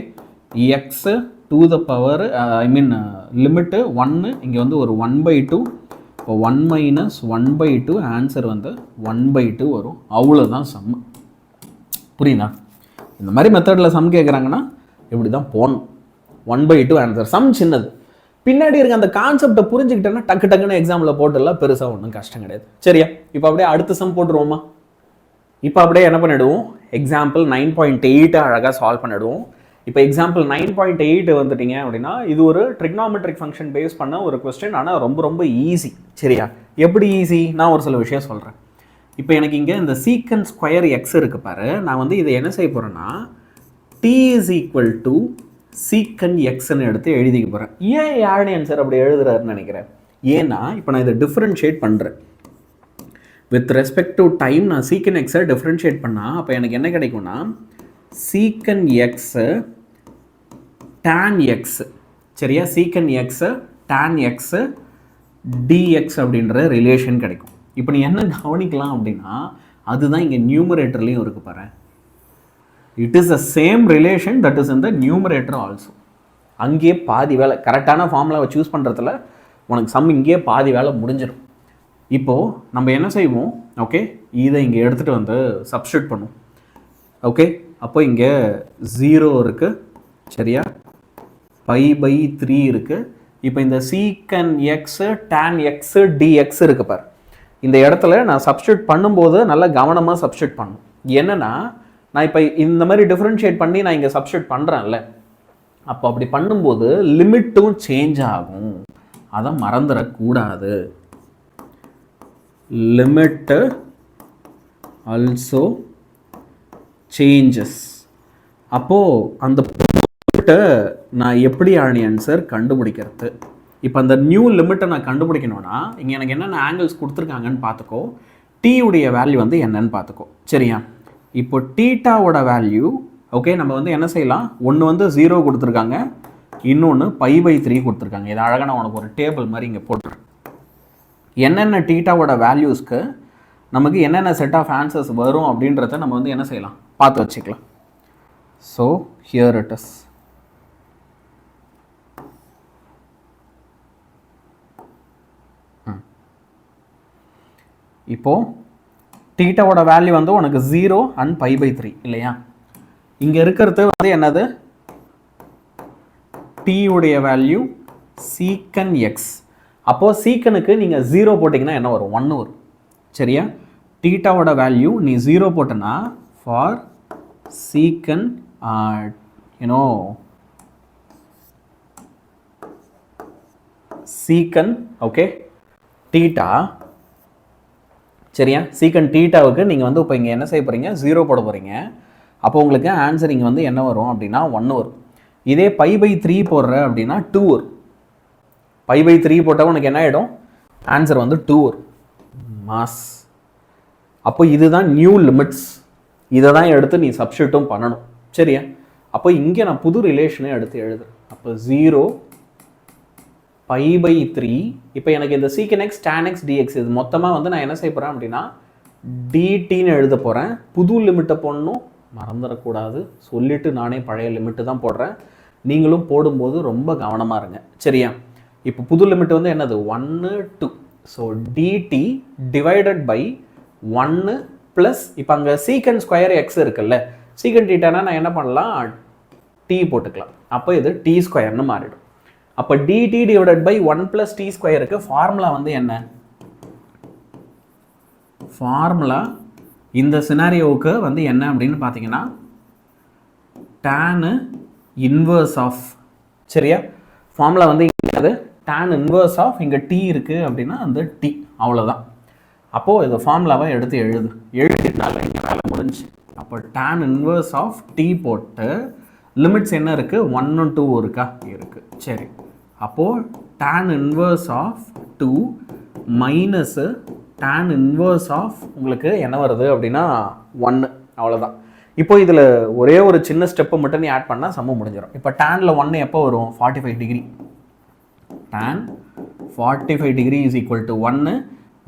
X to the power limit 1, இங்கே வந்து ஒரு 1/2. இப்போ 1 மைனஸ் 1/2 ஆன்சர் வந்து 1/2 வரும். அவ்வளோதான் சம். புரியுதா? இந்த மாதிரி மெத்தடில் சம் கேட்குறாங்கன்னா இப்படி தான் போகணும். 1/2 ஆன்சர். சம் சின்னது, பின்னாடி இருக்க அந்த கான்செப்டை புரிஞ்சுக்கிட்டேன்னா டக்குன்னு எக்ஸாமில் போட்டுடலாம், பெருசாக ஒன்றும் கஷ்டம் கிடையாது. சரியா? இப்போ அப்படியே அடுத்த சம் போட்டுருவோமா? இப்போ அப்படியே என்ன பண்ணிவிடுவோம், எக்ஸாம்பிள் 9.8 அழகாக சால்வ் பண்ணிவிடுவோம். இப்போ எக்ஸாம்பிள் 9.8 வந்துட்டீங்க அப்படின்னா இது ஒரு ட்ரிக்னாமெட்ரிக் ஃபங்க்ஷன் பேஸ் பண்ண ஒரு கொஸ்டின். ஆனால் ரொம்ப ஈஸி. சரியா? எப்படி ஈஸி, நான் ஒரு சில விஷயம் சொல்கிறேன். இப்போ எனக்கு இங்கே இந்த சீக்கன் ஸ்கொயர் எக்ஸ் இருக்கு பாரு, நான் வந்து இதை என்ன செய்ய போகிறேன்னா t இஸ் ஈக்குவல் டு சீக்கன் எக்ஸ்ன்னு எடுத்து எழுதிக்க போகிறேன். ஏன் ஆன்சர் அப்படி எழுதுறாருன்னு நினைக்கிறேன். ஏன்னா இப்போ நான் இதை டிஃப்ரென்ஷியேட் பண்ணுறேன் வித் ரெஸ்பெக்ட் டு டைம். நான் சீக்கன் எக்ஸை டிஃப்ரென்ஷியேட் பண்ணால் அப்போ எனக்கு என்ன கிடைக்கும்னா சீக்கன் எக்ஸு tan எக்ஸ். சரியா? சீக்கன் எக்ஸு tan எக்ஸு டிஎக்ஸ் அப்படின்ற ரிலேஷன் கிடைக்கும். இப்போ நீ என்ன கவனிக்கலாம் அப்படின்னா அதுதான் இங்கே நியூமரேட்டர்லேயும் இருக்கு பாரு. It is the same relation that is in the numerator also. அங்கேயே பாதி வேலை, கரெக்டான ஃபார்முலாவை சூஸ் பண்ணுறதுல உனக்கு சம் இங்கேயே பாதி வேலை முடிஞ்சிடும். இப்போது நம்ம என்ன செய்வோம், ஓகே இதை இங்கே எடுத்துகிட்டு வந்து சப்ஸ்டியூட் பண்ணுவோம். ஓகே, அப்போ இங்கே 0 இருக்குது. சரியா? π/3 இருக்குது. இப்போ இந்த சீக்கன் எக்ஸு tan எக்ஸு dx இருக்கு பார், இந்த இடத்துல நான் சப்ஸ்டியூட் பண்ணும்போது நல்லா கவனமாக சப்ஸ்டியூட் பண்ணணும். என்னென்னா நான் இப்போ இந்த மாதிரி டிஃப்ரென்ஷியேட் பண்ணி நான் இங்கே சப்ஸ்டியூட் பண்ணுறேன்ல, அப்போ அப்படி பண்ணும்போது லிமிட்டும் சேஞ்ச் ஆகும். அதை மறந்துடக்கூடாது. limit also changes. அப்போது அந்த லிமிட்டை நான் எப்படி ஆன்சர் கண்டுபிடிக்கிறது? இப்போ அந்த நியூ லிமிட்டை நான் கண்டுபிடிக்கணும்னா இங்கே எனக்கு என்னென்ன ஆங்கிள்ஸ் கொடுத்துருக்காங்கன்னு பார்த்துக்கோ. டி உடைய வேல்யூ வந்து என்னன்னு பார்த்துக்கோ. சரியா? இப்போ டீட்டாவோட வேல்யூ ஓகே, நம்ம வந்து என்ன செய்யலாம், ஒன்று வந்து 0 கொடுத்துருக்காங்க, இன்னொன்று π/3 கொடுத்துருக்காங்க. இது அழகாக நான் உனக்கு ஒரு டேபிள் மாதிரி இங்கே போட்டுறேன். என்னென்ன டீட்டாவோட வேல்யூஸ்க்கு நமக்கு என்னென்ன செட் ஆஃப் ஆன்சர்ஸ் வரும் அப்படின்றத நம்ம வந்து என்ன செய்யலாம், பார்த்து வச்சுக்கலாம். So here it is. இப்போது டீட்டாவோட வேல்யூ வந்து உனக்கு 0 and π/3 இல்லையா? இங்கே இருக்கிறது வந்து என்னது, t உடைய வேல்யூ சீக்கன் எக்ஸ். அப்போது சீக்கனுக்கு நீங்கள் 0 போட்டிங்கன்னா என்ன வரும், 1 வரும். சரியா? டீட்டாவோட வேல்யூ நீ 0 போட்டனா ஃபார் சீக்கன் சீக்கன் ஓகே டீட்டா. சரியா? சீக்கன் டீட்டாவுக்கு நீங்கள் வந்து இப்போ இங்கே என்ன செய்ய போகிறீங்க, 0 போட போகிறீங்க. அப்போ உங்களுக்கு ஆன்சர் இங்கே வந்து என்ன வரும் அப்படின்னா 1 வரும். இதே π/3 போடுற அப்படின்னா 2 வரும். π/3 போட்டால் உனக்கு என்ன ஆகிடும், ஆன்சர் வந்து 2 வரும். மாஸ். அப்போ இதுதான் நியூ லிமிட்ஸ். இதை தான் எடுத்து நீ சப்ஸ்டிட்யூட்டும் பண்ணணும். சரியா? அப்போ இங்கே நான் புது ரிலேஷனை எடுத்து எழுதுறேன். அப்போ 0 π/3. இப்போ எனக்கு இந்த சீக்கன் எக்ஸ் tan x dx இது மொத்தமாக வந்து நான் என்ன செய்ய போகிறேன் அப்படின்னா dtன்னு எழுத போகிறேன். புது லிமிட்டை போடணும், மறந்துடக்கூடாது. சொல்லிவிட்டு நானே பழைய லிமிட்டு தான் போடுறேன். நீங்களும் போடும்போது ரொம்ப கவனமாக இருங்க. சரியா? இப்போ புது லிமிட் வந்து என்னது, 1 2. So dt divided by 1 plus இப்போ அங்கே சீக்கன் ஸ்கொயர் எக்ஸ் இருக்குல்ல, சீக்கன் டீட்டானா நான் என்ன பண்ணலாம், t போட்டுக்கலாம். அப்போ இது t ஸ்கொயர்னு மாறிடும். அப்போ dt divided by 1 plus t ஸ்கொயருக்கு ஃபார்முலா வந்து என்ன, ஃபார்முலா இந்த சினாரியோவுக்கு வந்து என்ன அப்படின்னு பார்த்தீங்கன்னா tan இன்வர்ஸ் ஆஃப். சரியா? ஃபார்முலா வந்து அது tan இன்வர்ஸ் ஆஃப், இங்கே t இருக்குது அப்படின்னா அந்த t, அவ்வளோதான். அப்போது இந்த ஃபார்முலாவை எடுத்து எழுதினால இங்கே வேலை முடிஞ்சு. அப்போ tan இன்வர்ஸ் ஆஃப் t போட்டு லிமிட்ஸ் என்ன இருக்குது, 1 2 இருக்கா, இருக்குது. சரி, அப்போது tan inverse of 2 minus tan inverse of உங்களுக்கு என்ன வருது அப்படின்னா 1, அவ்வளோதான். இப்போ இதில் ஒரே ஒரு சின்ன ஸ்டெப்பை மட்டும் நீ ஆட் பண்ணால் சம்ம முடிஞ்சிடும். இப்போ டேனில் 1 எப்போ வரும், 45 degree. tan 45 degree is equal to 1,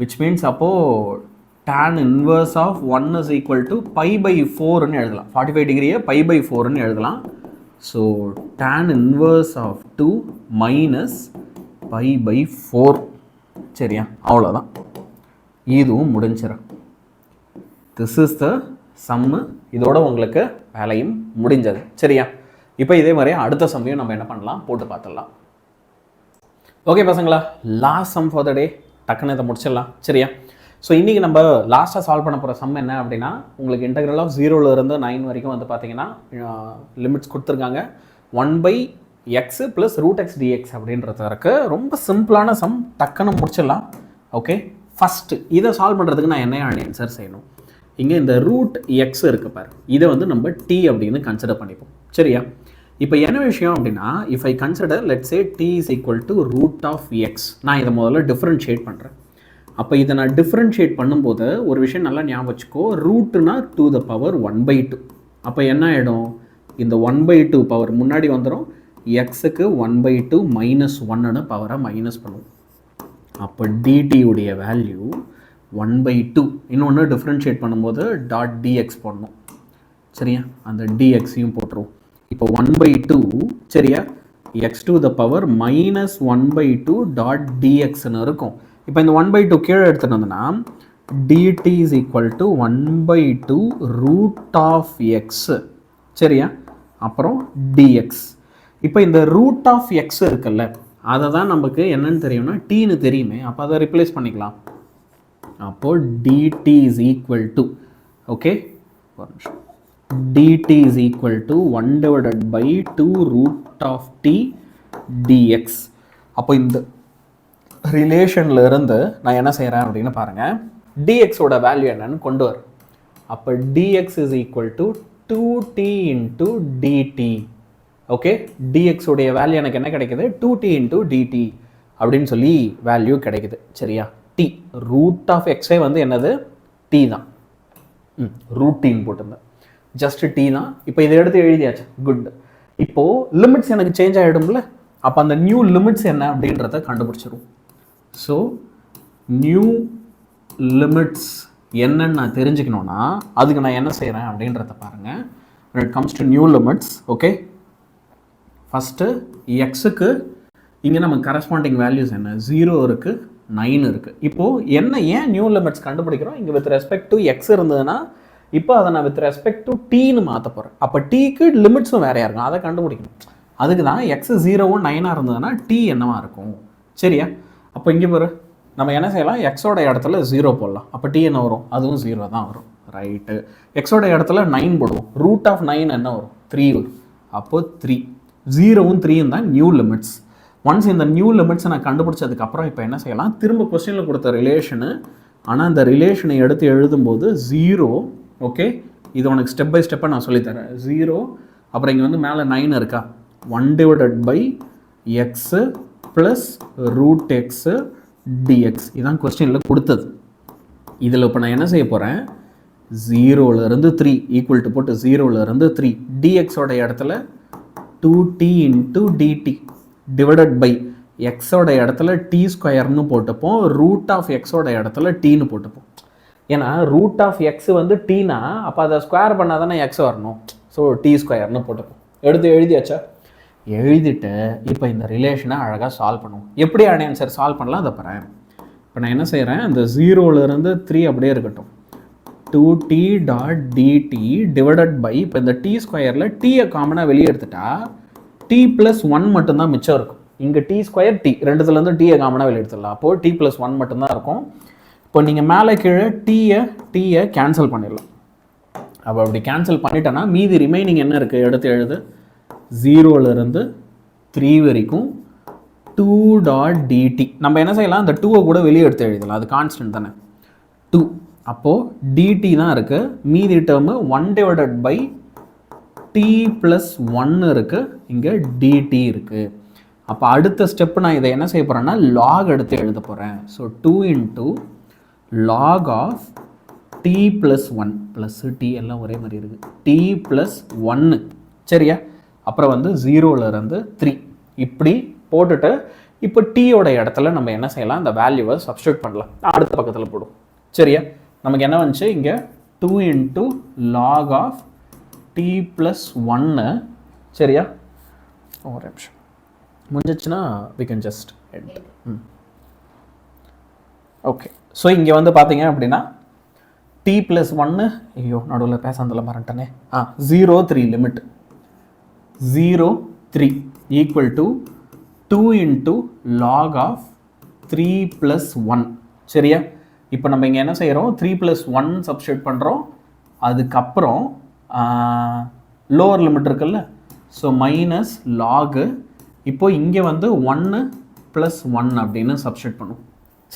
which means அப்போது tan inverse of 1 is equal to π/4ன்னு எழுதலாம். 45 டிகிரியை π/4ன்னு எழுதலாம். So tan inverse of 2 minus π/4. சரியா? அவ்வளோதான், இதுவும் முடிஞ்சிடும். This is the sum. இதோட உங்களுக்கு வேலையும் முடிஞ்சது. சரியா? இப்போ இதே மாதிரி அடுத்த சம்மையும் நம்ம என்ன பண்ணலாம், போட்டு பார்த்துடலாம். ஓகே பசங்களா, லாஸ்ட் சம் ஃபார் த டே. டக்குன்னு இதை முடிச்சிடலாம். சரியா? ஸோ இன்றைக்கி நம்ம லாஸ்ட்டாக சால்வ் பண்ண போகிற சம் என்ன அப்படின்னா, உங்களுக்கு இன்டெக்ரல் ஆஃப் 0லேருந்து 9 வரைக்கும் வந்து பார்த்தீங்கன்னா லிமிட்ஸ் கொடுத்துருக்காங்க. 1/x ப்ளஸ் √x dx அப்படின்றது இருக்குது. ரொம்ப சிம்பிளான சம், டக்குன்னு முடிச்சிடலாம். ஓகே, ஃபஸ்ட்டு இதை சால்வ் பண்ணுறதுக்கு நான் என்ன ஆன்சர் செய்யணும், இங்கே இந்த √x இருக்கு பாரு, இதை வந்து நம்ம t அப்படின்னு கன்சிடர் பண்ணிப்போம். சரியா? இப்போ என்ன விஷயம் அப்படின்னா, if I consider let's say t is equal to √x. நான் இதை முதல்ல டிஃப்ரென்ஷியேட் பண்ணுறேன். அப்போ இதை நான் டிஃப்ரென்ஷியேட் பண்ணும்போது ஒரு விஷயம் நல்லா ஞாபகம் வச்சுக்கோ, ரூட்னா to the power 1/2. அப்போ என்ன ஆகிடும், இந்த 1/2 பவர் முன்னாடி வந்துடும், எக்ஸுக்கு 1/2 மைனஸ் 1ன்னு பவரை மைனஸ் பண்ணுவோம். அப்போ dt உடைய வேல்யூ 1/2. இன்னொன்று டிஃப்ரென்ஷியேட் பண்ணும்போது டாட் dx பண்ணணும். சரியா? அந்த dxையும் போட்டுருவோம். இப்போ 1/2 சரியா, x to the power minus 1/2 dot dxன்னு இருக்கும். இப்போ இந்த 1/2 கீழே எடுத்துகிட்டு வந்தோன்னா dt is equal to 1/2 root of x. சரியா? அப்புறம் dx. இப்போ இந்த ரூட் ஆஃப் எக்ஸ் இருக்குல்ல, அதை தான் நமக்கு என்னன்னு தெரியும்னா டீன்னு தெரியுமே. அப்போ அதை ரிப்ளேஸ் பண்ணிக்கலாம். அப்போது dt is equal to okay dt is equal to 1/2 root of t dx. அப்போ இந்த ரிலேஷனில் இருந்து நான் என்ன செய்கிறேன் அப்படின்னு பாருங்கள். dxோட வேல்யூ என்னன்னு கொண்டு வரும். அப்போ dx is equal to 2t into dt. Okay, dx உடைய வேல்யூ எனக்கு என்ன கிடைக்குது, 2t into dt அப்படின்னு சொல்லி வேல்யூ கிடைக்குது. சரியா, t ரூட் ஆஃப் எக்ஸே வந்து என்னது, t தான். ரூட் டீன்னு போட்டிருந்தேன், ஜஸ்ட் t தான். இப்போ இதை எடுத்து எழுதியாச்சு, குட். இப்போது லிமிட்ஸ் எனக்கு சேஞ்ச் ஆகிடும்ல, அப்போ அந்த நியூ லிமிட்ஸ் என்ன அப்படின்றத கண்டுபிடிச்சிரும். ஸோ நியூ லிமிட்ஸ் என்னன்னு நான் தெரிஞ்சுக்கணுன்னா அதுக்கு நான் என்ன செய்கிறேன் அப்படின்றத பாருங்கள். when it comes to new limits, okay, first எக்ஸுக்கு இங்கே நம்ம கரஸ்பாண்டிங் வேல்யூஸ் என்ன, 0 இருக்குது, 9 இருக்குது. இப்போது என்ன, ஏன் நியூ லிமிட்ஸ் கண்டுபிடிக்கிறோம், இங்கே வித் ரெஸ்பெக்ட் டு எக்ஸ் இருந்ததுன்னா இப்போ அதை நான் வித் ரெஸ்பெக்ட் டு டீன்னு மாற்ற போகிறேன். அப்போ டீக்கு லிமிட்ஸும் வேறையாக இருக்கும், அதை கண்டுபிடிக்கணும். அதுக்கு தான் எக்ஸ் 0வும் 9ஆக இருந்ததுன்னா டி என்னவாக இருக்கும். சரியா, அப்போ இங்கே பாரு, நம்ம என்ன செய்யலாம், எக்ஸோட இடத்துல 0 போடலாம். அப்போ டி என்ன வரும், அதுவும் 0 தான் வரும். ரைட்டு, எக்ஸோட இடத்துல 9 போடுவோம், ரூட் ஆஃப் 9 என்ன வரும், 3 வரும். அப்போது 3, 0வும் 3யும் தான் நியூ லிமிட்ஸ். ஒன்ஸ் இந்த நியூ லிமிட்ஸை நான் கண்டுபிடிச்சதுக்கப்புறம் இப்போ என்ன செய்யலாம், திரும்ப கொஸ்டினில் கொடுத்த ரிலேஷனு, ஆனால் இந்த ரிலேஷனை எடுத்து எழுதும்போது 0, ஓகே, இது உனக்கு ஸ்டெப் பை ஸ்டெப்பாக நான் சொல்லித்தரேன். 0, அப்புறம் இங்கே வந்து மேலே 9 இருக்கா, 1 divided by x plus root x d x, இதுதான் கொஸ்டினில் கொடுத்தது. இதில் இப்போ நான் என்ன செய்ய போகிறேன், 0லேருந்து 3 ஈக்குவல் டு போட்டு 0லேருந்து 3 டிஎக்ஸோட இடத்துல 2t into DD divided by எக்ஸோட இடத்துல டி ஸ்கொயர்னு போட்டுப்போம், ரூட் ஆஃப் எக்ஸோட இடத்துல டீன்னு போட்டுப்போம். ஏன்னா ரூட் ஆஃப் எக்ஸ் வந்து டீனா, அப்போ அதை ஸ்கொயர் பண்ணால் தானே எக்ஸ் வரணும். ஸோ டி ஸ்கொயர்னு போட்டுப்போம். எடுத்து எழுதியாச்சா, எழுதிட்டு இப்போ இந்த ரிலேஷனை அழகாக சால்வ் பண்ணுவோம். எப்படி ஆன்சர் சால்வ் பண்ணலாம் அதை பாருங்க. இப்போ நான் என்ன செய்கிறேன், இந்த 0லேருந்து 3 அப்படியே இருக்கட்டும், 2t dot dt divided by, இப்போ இந்த டி ஸ்கொயரில் டீயை காமனாக வெளியே எடுத்துட்டா t + 1 மட்டும்தான் மிச்சம் இருக்கும். இங்கே டி ஸ்கொயர் டி ரெண்டுத்துலேருந்து டீயை காமனாக வெளியே எடுத்துடலாம். அப்போது t + 1 மட்டும்தான் இருக்கும். இப்போ நீங்கள் மேலே கீழே டீயை கேன்சல் பண்ணிடலாம். அப்போ அப்படி கேன்சல் பண்ணிட்டேன்னா மீதி ரிமைனிங் என்ன இருக்குது, எடுத்து எழுது, 0லேருந்து 3 வரைக்கும் 2 டாட் dt. நம்ம என்ன செய்யலாம், அந்த 2வை கூட வெளியே எடுத்து எழுதலாம், அது கான்ஸ்டன்ட் தானே 2. அப்போது dt தான் இருக்குது, மீதி டேர்மு 1 டிவைடட் பை t + 1 இருக்குது, இங்கே dt இருக்குது. அப்போ அடுத்த ஸ்டெப்பு நான் இதை என்ன செய்ய போகிறேன்னா லாக் எடுத்து எழுத போகிறேன். So 2 into log of t + 1 plus t எல்லாம் ஒரே மாதிரி இருக்குது, t + 1. சரியா, அப்புறம் வந்து 0லேருந்து 3 இப்படி போட்டுட்டு இப்போ டீயோட இடத்துல நம்ம என்ன செய்யலாம், இந்த வேல்யூவை சப்ஸ்டியூட் பண்ணலாம், அடுத்த பக்கத்தில் போடும். சரியா, நமக்கு என்ன வந்துச்சு, இங்கே 2 இன்ட்டு log of t + 1. சரியா, ஒரு நிமிஷம் முடிஞ்சிச்சுன்னா we can just end. Okay, so இங்கே வந்து பார்த்தீங்க அப்படின்னா t + 1, ஐயோ நடுவில் பேசாந்தல மறந்துட்டனே, 0 3 limit 0 3 equal to 2 into log of 3 + 1. சரியா, இப்போ நம்ம இங்கே என்ன செய்கிறோம், 3 + 1 சப்ஸ்டியூட் பண்ணுறோம். அதுக்கப்புறம் லோவர் லிமிட் இருக்குல்ல, ஸோ மைனஸ் லாகு, இப்போ இங்கே வந்து 1 + 1 அப்படின்னு சப்ஸ்டியூட் பண்ணும்.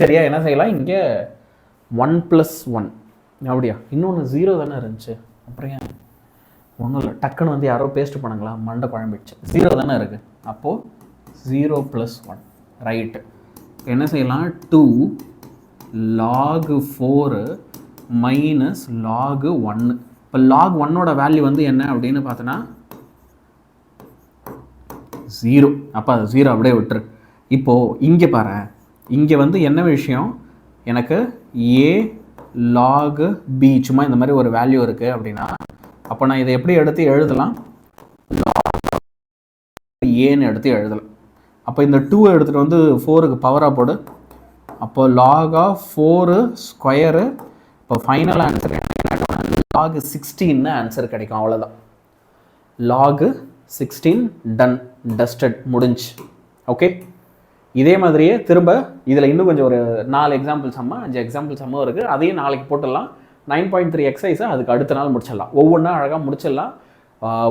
சரியா, என்ன செய்யலாம், இங்கே 1 + 1 அப்படியா, இன்னொன்று 0 தானே இருந்துச்சு, அப்புறம் ஏன் ஒன்றும் இல்லை, டக்குன்னு வந்து யாரோ பேஸ்ட் பண்ணுங்களா, மண்டை குழம்பிடுச்சு, 0 தானே இருக்குது. அப்போது 0 + 1 ரைட்டு. என்ன செய்யலாம், 2 log 4 மைனஸ் log 1. இப்போ log 1ஓட வேல்யூ வந்து என்ன அப்படின்னு பார்த்தோன்னா 0. அப்போ அது 0 அப்படியே விட்டுரு. இப்போது இங்கே பாரு, இங்கே வந்து என்ன விஷயம், எனக்கு a log b சும்மா இந்த மாதிரி ஒரு வேல்யூ இருக்குது அப்படின்னா, அப்போ நான் இதை எப்படி எடுத்து எழுதலாம், ஏன்னு எடுத்து எழுதலாம். அப்போ இந்த 2 எடுத்துகிட்டு வந்து 4க்கு பவராக போடு, அப்போ log of 4 ஸ்கொயரு. இப்போ ஃபைனல் ஆன்சர் log 16 ஆன்சர் கிடைக்கும், அவ்வளோதான். log 16 டன், டஸ்டட், முடிஞ்சு. ஓகே, இதே மாதிரியே திரும்ப இதில் இன்னும் கொஞ்சம் ஒரு 4 எக்ஸாம்பிள் சம்மா 5 எக்ஸாம்பிள் சம்மா இருக்குது, அதையும் நாளைக்கு போட்டுடலாம். 9.3 எக்ஸசைஸை அதுக்கு அடுத்த நாள் முடிச்சிடலாம், ஒவ்வொன்றா அழகாக முடிச்சிடலாம்.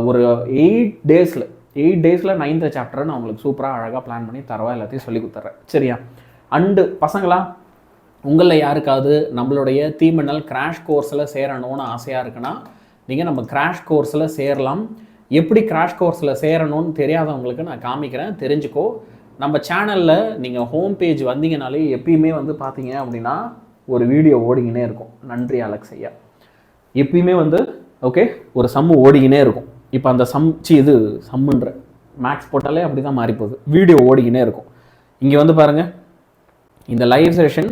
ஒரு 8 டேஸில் 9th சாப்டரை நான் உங்களுக்கு சூப்பராக அழகாக பிளான் பண்ணி தரவா எல்லாத்தையும் சொல்லி கொடுத்துட்றேன். சரியா, அண்டு பசங்களா, உங்களில் யாருக்காவது நம்மளுடைய தீமின்னல் கிராஷ் கோர்ஸில் சேரணும்னு ஆசையாக இருக்குன்னா நீங்கள் நம்ம கிராஷ் கோர்ஸில் சேரலாம். எப்படி கிராஷ் கோர்ஸில் சேரணும்னு தெரியாதவங்களுக்கு நான் காமிக்கிறேன், தெரிஞ்சுக்கோ. நம்ம சேனலில் நீங்கள் ஹோம் பேஜ் வந்தீங்கனாலே எப்பயுமே வந்து பார்த்தீங்க அப்படின்னா ஒரு வீடியோ ஓடிக்கினே இருக்கும். நன்றி அலெக்ஸ் ஐயா. எப்பயுமே வந்து ஓகே ஒரு சம்மு ஓடிக்கினே இருக்கும். இப்போ அந்த இது சம்முன்ற மேக்ஸ் போட்டாலே அப்படி தான் மாறிப்போகுது. வீடியோ ஓடிக்கினே இருக்கும். இங்கே வந்து பாருங்கள், இந்த லைவ் செஷன்,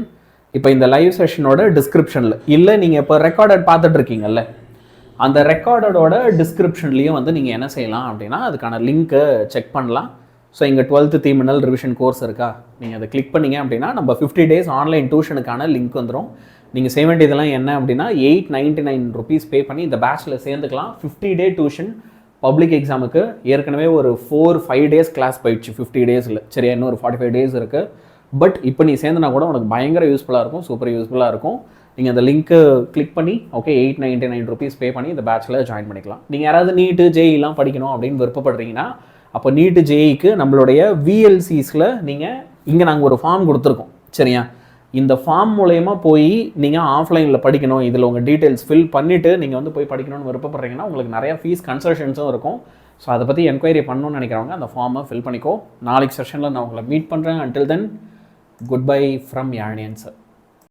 இப்போ இந்த லைவ் செஷனோட டிஸ்கிரிப்ஷனில் இல்லை, நீங்கள் இப்போ ரெக்கார்டட் பார்த்துட்டு இருக்கீங்கல்ல, அந்த ரெக்கார்டடோட டிஸ்கிரிப்ஷன்லேயும் வந்து நீங்கள் என்ன செய்யலாம் அப்படின்னா அதுக்கான லிங்க்கை செக் பண்ணலாம். ஸோ இங்கே 12th தீமின்னல் ரிவிஷன் கோர்ஸ் இருக்கா, நீங்கள் அதை கிளிக் பண்ணிங்க அப்படின்னா நம்ம 50 days ஆன்லைன் டியூஷனுக்கான லிங்க் வந்துடும். நீங்கள் செய்ய வேண்டியதெல்லாம் என்ன அப்படின்னா 899 rupees பே பண்ணி இந்த பேட்சில் சேர்ந்துக்கலாம். 50 day டியூஷன் பப்ளிக் எக்ஸாமுக்கு ஏற்கனவே ஒரு 4-5 days கிளாஸ் போயிடுச்சு 50 daysல. சரியா, இன்னும் ஒரு 45 days இருக்குது. பட் இப்போ நீ சேர்ந்தனா கூட உனக்கு பயங்கர யூஸ்ஃபுல்லாக இருக்கும், சூப்பர் யூஸ்ஃபுல்லாக இருக்கும். நீங்கள் அந்த லிங்க்கு கிளிக் பண்ணி ஓகே 899 rupees பே பண்ணி இந்த பேட்சில் ஜாயின் பண்ணிக்கலாம். நீங்கள் யாராவது நீட்டு ஜேஇலாம் படிக்கணும் அப்படின்னு விருப்பப்படுறீங்கன்னா அப்போ நீட்டு ஜேஇக்கு நம்மளுடைய விஎல்சிஸில் நீங்கள் இங்கே நாங்கள் ஒரு ஃபார்ம் கொடுத்துருக்கோம். சரியா, இந்த ஃபார்ம் மூலயமா போய் நீங்கள் ஆஃப்லைனில் படிக்கணும், இதில் உங்கள் டீட்டெயில்ஸ் ஃபில் பண்ணிவிட்டு நீங்கள் வந்து போய் படிக்கணும்னு விருப்பப்படுறீங்கன்னா உங்களுக்கு நிறையா ஃபீஸ் கன்சல்டேஷன்ஸும் இருக்கும். ஸோ அதை பற்றி என்கொயரி பண்ணணும்னு நினைக்கிறவங்க அந்த ஃபார்மை ஃபில் பண்ணிக்கோ. நாளைக்கு செஷனில் நான் உங்களை மீட் பண்ணுறேன். Until then, good bye from Yazhniyan sir.